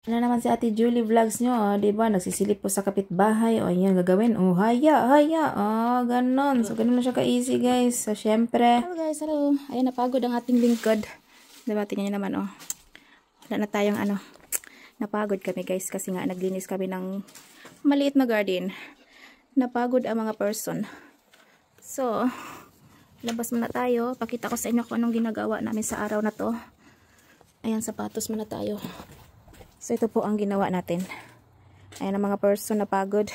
Ano naman si Ate Julie vlogs nyo, di ba? Nagsisilip po sa kapitbahay. O, yan, gagawin. O, haya, haya. O, ganon. So, ganon na siya ka-easy, guys. So, syempre. Hello, guys. Hello. Ayan, napagod ang ating lingkod. Di ba? Tingnan nyo naman, o. Wala na tayong, napagod kami, guys. Kasi nga, naglinis kami ng maliit na garden. Napagod ang mga person. So, labas muna tayo. Pakita ko sa inyo kung anong ginagawa namin sa araw na to. Ayan, sapatos muna tayo. So, ito po ang ginawa natin. Ayan ang mga person na pagod.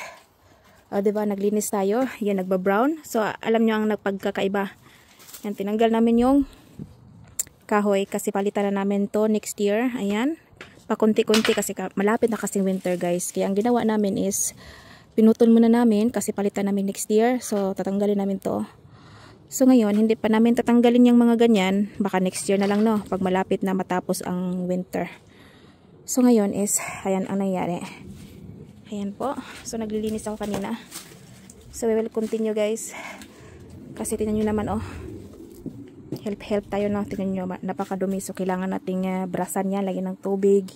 O, diba, naglinis tayo. Yan, nagba-brown. So, alam nyo ang nagpagkakaiba. Yan, tinanggal namin yung kahoy kasi palitan na namin to next year. Ayan. Pakunti-kunti kasi malapit na kasing winter, guys. Kaya ang ginawa namin is pinutol muna namin kasi palitan namin next year. So, tatanggalin namin to. So, ngayon, hindi pa namin tatanggalin yung mga ganyan. Baka next year na lang, no? Pag malapit na matapos ang winter. So, ngayon is, ayan ang nangyari. Ayan po. So, naglilinis ako kanina. So, we will continue, guys. Kasi, tingnan nyo naman, oh. Help tayo, no? Tingnan nyo, napakadumi. So, kailangan nating brasan yan. Lagyan ng tubig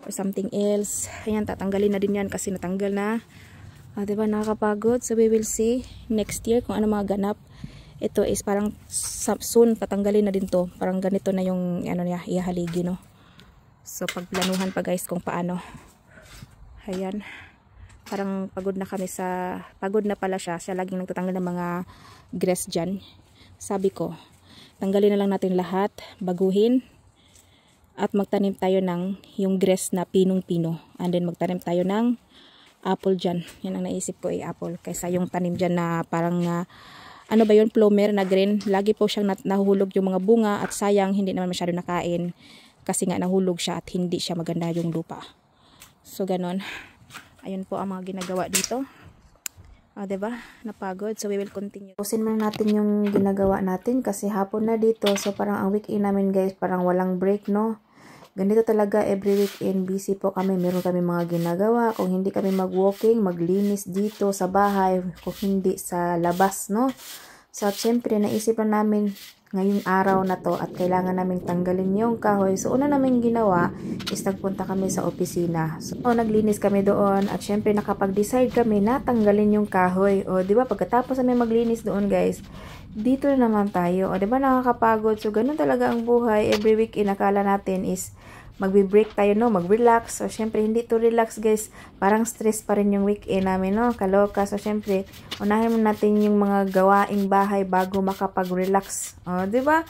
or something else. Ayan, tatanggalin na din yan kasi natanggal na. Diba, nakakapagod. So, we will see next year kung ano mga ganap. Ito is parang soon, tatanggalin na din to. Parang ganito na yung, niya, ihaligi, no? So, pagplanuhan pa, guys, kung paano. Ayan. Parang pagod na kami pagod na pala siya. Siya laging nagtatanggal ng mga grass dyan. Sabi ko, tanggalin na lang natin lahat, baguhin, at magtanim tayo ng yung grass na pinong-pino. And then, magtanim tayo ng apple dyan. Yan ang naisip ko, apple. Kaysa yung tanim dyan na parang, ano ba yun, plumer na green. Lagi po siyang nahuhulog yung mga bunga at sayang, hindi naman masyado nakain. Kasi nga nahulog siya at hindi siya maganda yung lupa. So, ganon. Ayun po ang mga ginagawa dito. Diba? Napagod. So, we will continue. Pusin muna natin yung ginagawa natin kasi hapon na dito. So, parang ang weekend namin, guys, parang walang break, no? Ganito talaga every weekend. Busy po kami. Meron kami mga ginagawa. Kung hindi kami mag-walking, maglinis dito sa bahay. Kung hindi sa labas, no? So, syempre, naisipan namin ngayong araw na to at kailangan namin tanggalin yung kahoy. So, una namin ginawa is nagpunta kami sa opisina. So, naglinis kami doon at syempre nakapag-decide kami na tanggalin yung kahoy. O, di ba, pagkatapos namin maglinis doon, guys, dito na naman tayo. O, di ba, nakakapagod. So, ganun talaga ang buhay. Every week, inakala natin is magbe-break tayo, no? Mag-relax. So, syempre, hindi to relax, guys. Parang stress pa rin yung weekend namin, no? Kaloka. So, syempre, unahin mo natin yung mga gawaing bahay bago makapag-relax. O, diba?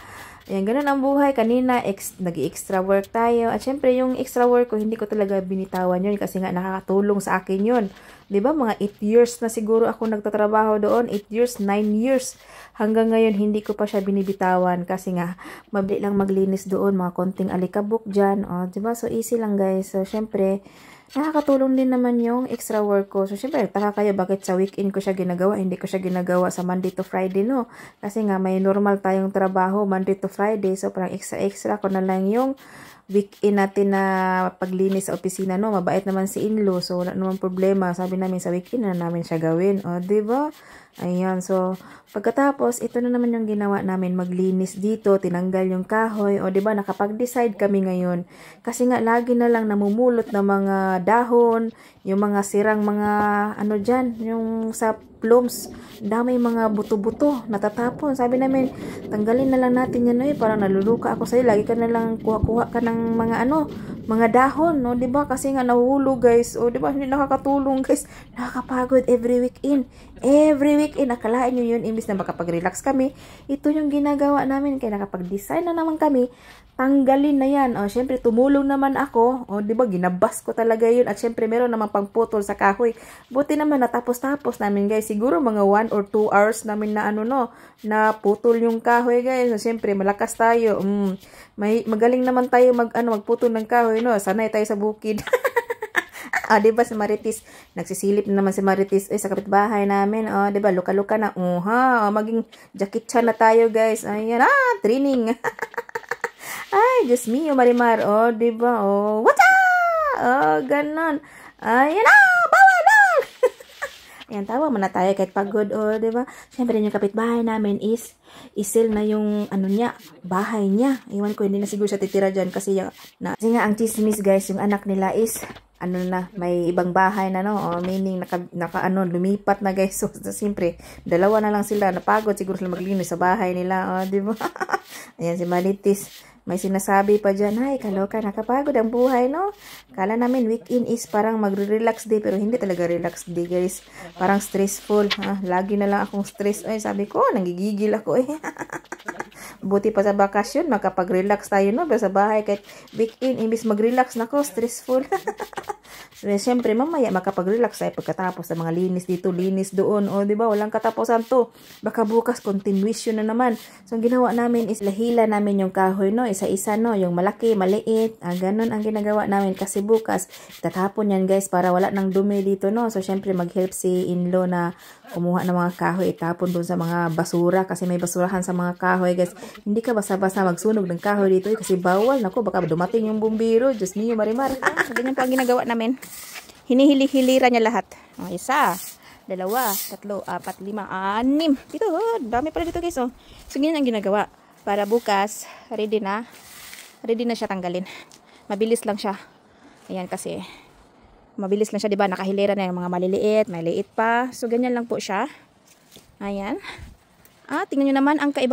Ayan, ganun ang buhay. Kanina, nag-extra work tayo. At syempre, yung extra work ko, hindi ko talaga binitawan yun kasi nga nakakatulong sa akin yun. Diba? Mga 8 years na siguro ako nagtatrabaho doon. 8 years, 9 years. Hanggang ngayon, hindi ko pa siya binibitawan kasi nga, mabili lang maglinis doon. Mga konting alikabok dyan. O, diba? So, easy lang, guys. So, syempre, nakakatulong din naman yung extra work ko. So, syempre, taka kayo bakit sa weekend ko siya ginagawa. Hindi ko siya ginagawa sa Monday to Friday, no? Kasi nga, may normal tayong trabaho, Monday to Friday. So, parang extra ko na lang yung weekend natin na paglinis sa opisina, no? Mabait naman si in-law. So, wala naman problema. Sabi namin sa weekend na namin siya gawin. O, diba? Ayan. So, pagkatapos, ito na naman yung ginawa namin. Maglinis dito, tinanggal yung kahoy. O, diba? Nakapag-decide kami ngayon. Kasi nga, lagi na lang namumulot na mga dahon, yung mga sirang mga, dyan, yung sa plums, damay mga buto-buto, natatapon. Sabi namin, tanggalin na lang natin yan, parang naluluka ako sa'yo. Lagi ka na lang kuha-kuha ka ng mga mga dahon, no? Diba? Kasi nga nahuhulog, guys. O, diba? Hindi nakakatulong, guys. Nakakapagod every weekend. Every weekend, nakalain nyo yun, imbis na makapag-relax kami. Ito yung ginagawa namin. Kaya nakapag-design na naman kami, tanggalin na yan. O, syempre, tumulong naman ako. O, diba? Ginabas ko talaga yun. At syempre, meron naman pangputol sa kahoy. Buti naman, natapos-tapos namin, guys. Siguro mga 1 or 2 hours namin na na putol yung kahoy, guys. So, syempre, malakas tayo. Magaling naman tayo magputol ng kahoy, no? Sanay tayo sa bukid. Diba si Marites? Nagsisilip na naman si Marites sa kapitbahay namin. Diba? Luka-luka na. Maging jacket chan na tayo, guys. Ayan. Training. Ay, Diyos mio, Marimar. Diba? What's up? Ganon. Ayan. Bawal. Ayan, tawa man na tayo kahit pagod, o, di ba? Siyempre, yung kapitbahay namin is isil na yung, ano niya, bahay niya. Iwan ko, hindi na siguro siya titira dyan kasi, kasi nga, ang chismis, guys, yung anak nila is, ano na, may ibang bahay na, no? O, meaning, lumipat na, guys. So, siyempre, dalawa na lang sila. Napagod, siguro sila maglinis sa bahay nila, o, di ba? Ayan, si Malitis. May sinasabi pa dyan, ay, kaloka, nakapagod ang buhay, no? Kala namin weekend is parang magre-relax day, pero hindi talaga relax day, guys. Parang stressful, ha? Lagi na lang akong stress. Ay, sabi ko, nanggigigil ako, eh. Buti pa sa bakasyon, makapag-relax tayo, no? Pero sa bahay, kahit weekend, imbis mag-relax, nako, stressful. So, siyempre, mamaya, makapag-relax tayo pagkatapos sa mga linis dito, linis doon. O, di ba? Walang katapusan to. Baka bukas, continuation na naman. So, ang ginawa namin is lahila namin yung kahoy, no? Isa-isa, no? Yung malaki, maliit. Ganun ang ginagawa namin kasi bukas, tatapon yan, guys, para wala nang dumi dito, no? So, siyempre, mag-help si in-law na kumuha ng mga kahoy, itapon doon sa mga basura kasi may basurahan sa mga kahoy, guys. Hindi ka basta-basta magsunog ng kahoy dito kasi bawal. Nako, baka dumating yung bumbiro. Diyos niyo, marimar. So, ganyan po ang ginagawa namin. Hinihili-hilira niya lahat. Isa, dalawa, tatlo, apat, lima, anim. Dito, dami pala dito, guys. Oh. So, ganyan ang ginagawa. Para bukas, ready na siya tanggalin. Mabilis lang siya. Ayan, kasi mabilis lang siya, diba? Nakahilera na yung mga maliliit, maliit pa. So, ganyan lang po siya. Ayan. Tingnan nyo naman ang kaiba.